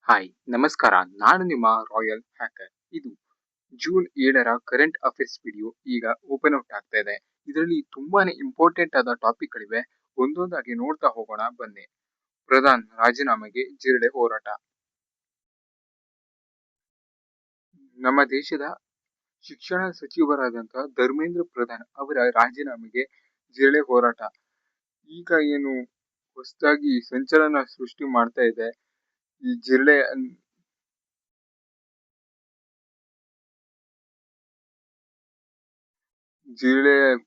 Hi ನಮಸ್ಕಾರ. ನಾನು ನಿಮ್ಮ ರಾಯಲ್ ಹ್ಯಾಕರ್. ಇದು ಜೂನ್ 7ರ ಕರೆಂಟ್ ಅಫೇರ್ಸ್ ವಿಡಿಯೋ ಈಗ ಓಪನ್ ಔಟ್ ಆಗ್ತಾ ಇದೆ. ಇದರಲ್ಲಿ ತುಂಬಾನೇ ಇಂಪಾರ್ಟೆಂಟ್ ಆದ ಟಾಪಿಕ್ಗಳಿವೆ. ಒಂದೊಂದಾಗಿ ನೋಡ್ತಾ ಹೋಗೋಣ ಬನ್ನಿ. ಪ್ರಧಾನ್ ರಾಜೀನಾಮೆಗೆ ಜಿರಳೆ ಹೋರಾಟ. ನಮ್ಮ ದೇಶದ ಶಿಕ್ಷಣ ಸಚಿವರಾದಂತಹ ಧರ್ಮೇಂದ್ರ ಪ್ರಧಾನ್ ಅವರ ರಾಜೀನಾಮೆಗೆ ಜಿರಳೆ ಹೋರಾಟ ಈಗ ಏನು ಹೊಸದಾಗಿ ಸಂಚಲನ ಸೃಷ್ಟಿ ಮಾಡ್ತಾ ಇದೆ. ಈ ಜಿರಳೆ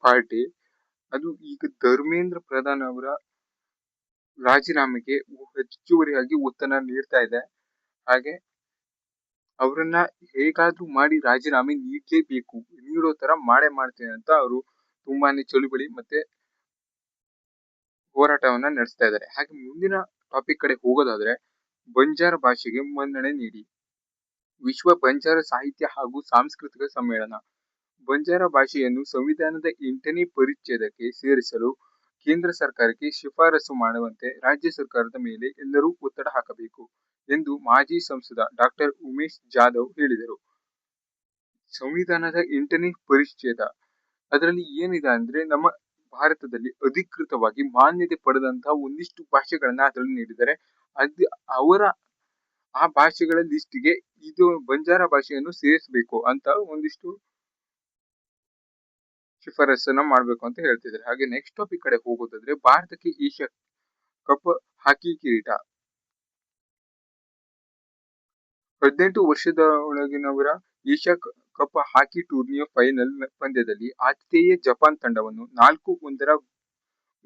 ಪಾರ್ಟಿ ಅದು ಈಗ ಧರ್ಮೇಂದ್ರ ಪ್ರಧಾನ್ ಅವರ ರಾಜೀನಾಮೆಗೆ ಹೆಚ್ಚುವರಿಯಾಗಿ ಒತ್ತನ್ನ ನೀಡ್ತಾ ಇದೆ. ಹಾಗೆ ಅವರನ್ನ ಹೇಗಾದ್ರೂ ಮಾಡಿ ರಾಜೀನಾಮೆ ನೀಡಲೇಬೇಕು, ನೀಡೋ ತರ ಮಾಡೇ ಮಾಡ್ತೇನೆ ಅಂತ ಅವರು ತುಂಬಾನೇ ಚಳುವಳಿ ಮತ್ತೆ ಹೋರಾಟವನ್ನ ನಡೆಸ್ತಾ ಇದ್ದಾರೆ. ಹಾಗೆ ಮುಂದಿನ ಟಾಪಿಕ್ ಕಡೆ ಹೋಗೋದಾದ್ರೆ, ಬಂಜಾರ ಭಾಷೆಗೆ ಮನ್ನಣೆ ನೀಡಿ. ವಿಶ್ವ ಬಂಜಾರ ಸಾಹಿತ್ಯ ಹಾಗೂ ಸಾಂಸ್ಕೃತಿಕ ಸಮ್ಮೇಳನ ಬಂಜಾರ ಭಾಷೆಯನ್ನು ಸಂವಿಧಾನದ 8ನೇ ಪರಿಚ್ಛೇದಕ್ಕೆ ಸೇರಿಸಲು ಕೇಂದ್ರ ಸರ್ಕಾರಕ್ಕೆ ಶಿಫಾರಸು ಮಾಡುವಂತೆ ರಾಜ್ಯ ಸರ್ಕಾರದ ಮೇಲೆ ಎಲ್ಲರೂ ಒತ್ತಡ ಹಾಕಬೇಕು ಎಂದು ಮಾಜಿ ಸಂಸದ ಡಾಕ್ಟರ್ ಉಮೇಶ್ ಜಾಧವ್ ಹೇಳಿದರು. ಸಂವಿಧಾನದ 8ನೇ ಪರಿಚ್ಛೇದ ಅದರಲ್ಲಿ ಏನಿದೆ ಅಂದ್ರೆ, ನಮ್ಮ ಭಾರತದಲ್ಲಿ ಅಧಿಕೃತವಾಗಿ ಮಾನ್ಯತೆ ಪಡೆದಂತಹ ಒಂದಿಷ್ಟು ಭಾಷೆಗಳನ್ನ ಅದರಲ್ಲಿ ನೀಡಿದ್ದಾರೆ. ಅದು ಅವರ ಆ ಭಾಷೆಗಳ ಲಿಸ್ಟ್ಗೆ ಇದು ಬಂಜಾರ ಭಾಷೆಯನ್ನು ಸೇರಿಸಬೇಕು ಅಂತ ಒಂದಿಷ್ಟು ಶಿಫಾರಸನ್ನ ಮಾಡಬೇಕು ಅಂತ ಹೇಳ್ತಿದ್ದಾರೆ. ಹಾಗೆ ನೆಕ್ಸ್ಟ್ ಟಾಪಿಕ್ ಕಡೆ ಹೋಗೋದಾದ್ರೆ, ಭಾರತಕ್ಕೆ ಏಷ್ಯಾ ಕಪ್ ಹಾಕಿ ಕಿರೀಟ. 18 ವರ್ಷದ ಒಳಗಿನವರ ಏಷ್ಯಾ ಕಪ್ ಹಾಕಿ ಟೂರ್ನಿಯ ಫೈನಲ್ ಪಂದ್ಯದಲ್ಲಿ ಆತಿಥೇಯ ಜಪಾನ್ ತಂಡವನ್ನು 4-1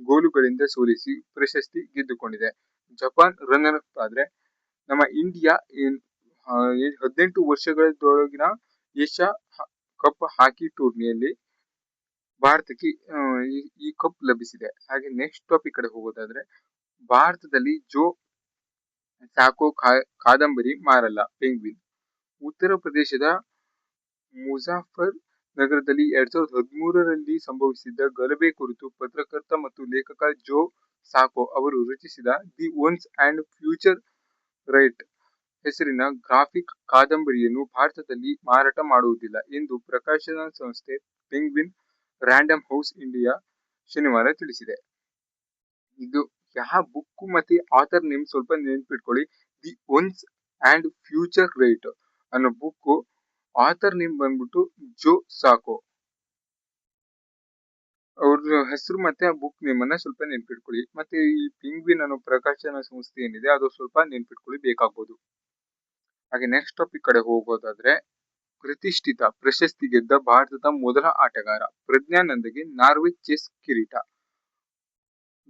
ಗೋಲುಗಳಿಂದ ಸೋಲಿಸಿ ಪ್ರಶಸ್ತಿ ಗೆದ್ದುಕೊಂಡಿದೆ. ಜಪಾನ್ ರನ್ನರ್ ಅಪ್ ಆದ್ರೆ, ನಮ್ಮ ಇಂಡಿಯಾ 18 ವರ್ಷಗಳೊಳಗಿನ ಏಷ್ಯಾ ಕಪ್ ಹಾಕಿ ಟೂರ್ನಿಯಲ್ಲಿ ಭಾರತಕ್ಕೆ ಈ ಕಪ್ ಲಭಿಸಿದೆ. ಹಾಗೆ ನೆಕ್ಸ್ಟ್ ಟಾಪಿಕ್ ಕಡೆ ಹೋಗೋದಾದ್ರೆ, ಭಾರತದಲ್ಲಿ ಜೋ ಸಾಕೋ ಕಾದಂಬರಿ ಮಾರಲ್ಲ ಪೆಂಗ್ವಿನ್. ಉತ್ತರ ಪ್ರದೇಶದ ಮುಜಾಫರ್ ನಗರದಲ್ಲಿ 2013ರಲ್ಲಿ ಸಂಭವಿಸಿದ್ದ ಗಲಭೆ ಕುರಿತು ಪತ್ರಕರ್ತ ಮತ್ತು ಲೇಖಕ ಜೋ ಸಾಕೋ ಅವರು ರಚಿಸಿದ the once and future right ಹೆಸರಿನ ಗ್ರಾಫಿಕ್ ಕಾದಂಬರಿಯನ್ನು ಭಾರತದಲ್ಲಿ ಮಾರಾಟ ಮಾಡುವುದಿಲ್ಲ ಎಂದು ಪ್ರಕಾಶನ ಸಂಸ್ಥೆ ಪೆಂಗ್ವಿನ್ ರ್ಯಾಂಡಮ್ ಹೌಸ್ ಇಂಡಿಯಾ ಶನಿವಾರ ತಿಳಿಸಿದೆ. ಇದು ಯಾವ ಬುಕ್ ಮತ್ತೆ ಆಥರ್ ನೇಮ್ ಸ್ವಲ್ಪ ನೆನ್ಪಿಟ್ಕೊಳ್ಳಿ. The once and future right ಅನ್ನೋ ಬುಕ್ ಆಥರ್ ನೇಮ್ ಬಂದ್ಬಿಟ್ಟು ಜೋ ಸಾಕೋ. ಅವ್ರ ಹೆಸರು ಮತ್ತೆ ಆ ಬುಕ್ ನೇಮ್ ಅನ್ನ ಸ್ವಲ್ಪ ನೆನ್ಪಿಟ್ಕೊಳ್ಳಿ. ಮತ್ತೆ ಈ ಪೆಂಗ್ವಿನ್ ಅನ್ನೋ ಪ್ರಕಾಶನ ಸಂಸ್ಥೆ ಏನಿದೆ ಅದು ಸ್ವಲ್ಪ ನೆನ್ಪಿಟ್ಕೊಳ್ಳಿ ಬೇಕಾಗ್ಬೋದು. ಹಾಗೆ ನೆಕ್ಸ್ಟ್ ಟಾಪಿಕ್ ಕಡೆ ಹೋಗೋದಾದ್ರೆ, ಪ್ರತಿಷ್ಠಿತ ಪ್ರಶಸ್ತಿ ಗೆದ್ದ ಭಾರತದ ಮೊದಲ ಆಟಗಾರ ಪ್ರಜ್ಞಾನಂದಗೆ ನಾರ್ವೆ ಚೆಸ್ ಕಿರೀಟ.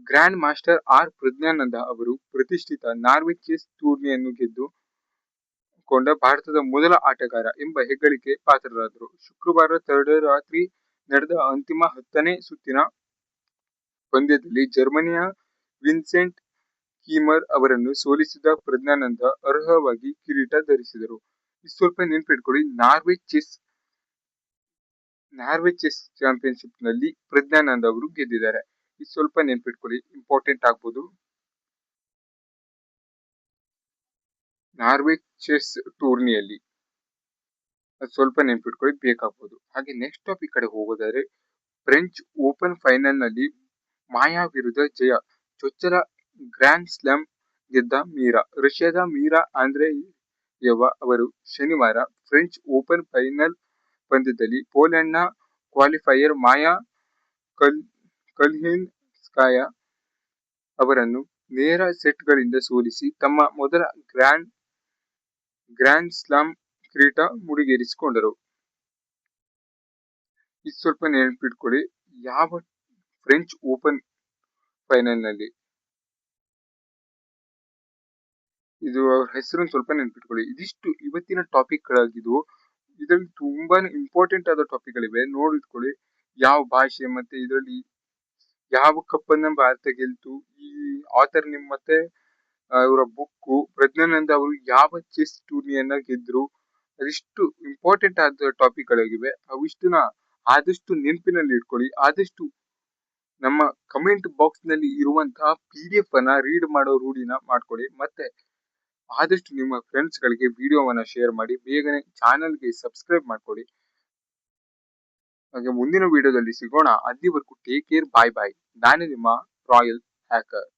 ಗ್ರ್ಯಾಂಡ್ ಮಾಸ್ಟರ್ ಆರ್ ಪ್ರಜ್ಞಾನಂದ ಅವರು ಪ್ರತಿಷ್ಠಿತ ನಾರ್ವೆ ಚೆಸ್ ಟೂರ್ನಿಯನ್ನು ಗೆದ್ದುಕೊಂಡ ಭಾರತದ ಮೊದಲ ಆಟಗಾರ ಎಂಬ ಹೆಗ್ಗಳಿಕೆ ಪಾತ್ರರಾದರು. ಶುಕ್ರವಾರ ತಡರಾತ್ರಿ ನಡೆದ ಅಂತಿಮ 10ನೇ ಸುತ್ತಿನ ಪಂದ್ಯದಲ್ಲಿ ಜರ್ಮನಿಯ ವಿನ್ಸೆಂಟ್ ಕೀಮರ್ ಅವರನ್ನು ಸೋಲಿಸಿದ ಪ್ರಜ್ಞಾನಂದ ಅರ್ಹವಾಗಿ ಕಿರೀಟ ಧರಿಸಿದರು. ಸ್ವಲ್ಪ ನೆನ್ಪಿಟ್ಕೊಳ್ಳಿ, ನಾರ್ವೆ ಚೆಸ್ ಚಾಂಪಿಯನ್ಶಿಪ್ ನಲ್ಲಿ ಪ್ರಜ್ಞಾನಂದ ಅವರು ಗೆದ್ದಿದ್ದಾರೆ. ಇದು ಸ್ವಲ್ಪ ನೆನ್ಪಿಟ್ಕೊಳ್ಳಿ, ಇಂಪಾರ್ಟೆಂಟ್ ಆಗ್ಬೋದು. ನಾರ್ವೆ ಚೆಸ್ ಟೂರ್ನಿಯಲ್ಲಿ ಅದು ಸ್ವಲ್ಪ ನೆನ್ಪಿಟ್ಕೊಳ್ಳಿ ಬೇಕಾಗ್ಬೋದು. ಹಾಗೆ ನೆಕ್ಸ್ಟ್ ಟಾಪಿಕ್ ಕಡೆ ಹೋಗೋದಾದ್ರೆ, ಫ್ರೆಂಚ್ ಓಪನ್ ಫೈನಲ್ ನಲ್ಲಿ ಮಾಯಾ ವಿರುದ್ಧ ಜಯ. ಚೊಚ್ಚಲ ಗ್ರ್ಯಾಂಡ್ ಸ್ಲಾಮ್ ಗೆದ್ದ ಮೀರಾ. ರಷ್ಯಾದ ಮೀರಾ ಆಂದ್ರೆಯೇವಾ ಅವರು ಶನಿವಾರ ಫ್ರೆಂಚ್ ಓಪನ್ ಫೈನಲ್ ಪಂದ್ಯದಲ್ಲಿ ಪೋಲೆಂಡ್ನ ಕ್ವಾಲಿಫೈಯರ್ ಮಾಯಾ ಕಲಿನ್ಸ್ಕಾಯಾ ಅವರನ್ನು ನೇರ ಸೆಟ್ಗಳಿಂದ ಸೋಲಿಸಿ ತಮ್ಮ ಮೊದಲ ಗ್ರ್ಯಾಂಡ್ ಸ್ಲಾಮ್ ಕಿರೀಟ ಮುಡಿಗೇರಿಸಿಕೊಂಡರು. ಇದು ಸ್ವಲ್ಪ ನೆನಪಿಟ್ಕೊಳ್ಳಿ, ಯಾವ ಫ್ರೆಂಚ್ ಓಪನ್ ಫೈನಲ್ ನಲ್ಲಿ ಇದು ಅವ್ರ ಹೆಸರನ್ನು ಸ್ವಲ್ಪ ನೆನ್ಪಿಟ್ಕೊಳ್ಳಿ. ಇದಿಷ್ಟು ಇವತ್ತಿನ ಟಾಪಿಕ್ ಗಳಾಗಿದ್ವು. ಇದರಲ್ಲಿ ತುಂಬಾನೇ ಇಂಪಾರ್ಟೆಂಟ್ ಆದ ಟಾಪಿಕ್ ಗಳಿವೆ, ನೋಡಿಟ್ಕೊಳ್ಳಿ. ಯಾವ ಭಾಷೆ ಮತ್ತೆ ಇದರಲ್ಲಿ ಯಾವ ಕಪ್ ಅನ್ನ ಭಾರತ ಗೆಲ್ತು, ಈ ಆಥರ್ ನೇಮ್ ಮತ್ತೆ ಇವರ ಬುಕ್, ಪ್ರಜ್ಞಾನಂದ ಅವರು ಯಾವ ಚೆಸ್ ಟೂರ್ನಿಯನ್ನ ಗೆದ್ರು, ಅದಿಷ್ಟು ಇಂಪಾರ್ಟೆಂಟ್ ಆದ ಟಾಪಿಕ್ ಗಳಾಗಿವೆ. ಅವಿಷ್ಟನ್ನ ಆದಷ್ಟು ನೆನಪಿನಲ್ಲಿ ಇಟ್ಕೊಳ್ಳಿ. ಆದಷ್ಟು ನಮ್ಮ ಕಮೆಂಟ್ ಬಾಕ್ಸ್ ನಲ್ಲಿ ಇರುವಂತಹ PDF ಅನ್ನ ರೀಡ್ ಮಾಡೋ ರೂಢಿನ ಮಾಡ್ಕೊಳ್ಳಿ. ಮತ್ತೆ ಆದಷ್ಟು ನಿಮ್ಮ ಫ್ರೆಂಡ್ಸ್ ಗಳಿಗೆ ವಿಡಿಯೋವನ್ನ ಶೇರ್ ಮಾಡಿ. ಬೇಗನೆ ಚಾನಲ್ಗೆ ಸಬ್ಸ್ಕ್ರೈಬ್ ಮಾಡ್ಕೊಳ್ಳಿ. ಹಾಗೆ ಮುಂದಿನ ವಿಡಿಯೋದಲ್ಲಿ ಸಿಗೋಣ. ಅಲ್ಲಿವರೆಗೂ ಟೇಕ್ ಕೇರ್, ಬಾಯ್ ಬಾಯ್. ನಾನು ನಿಮ್ಮ ರಾಯಲ್ ಹ್ಯಾಕರ್.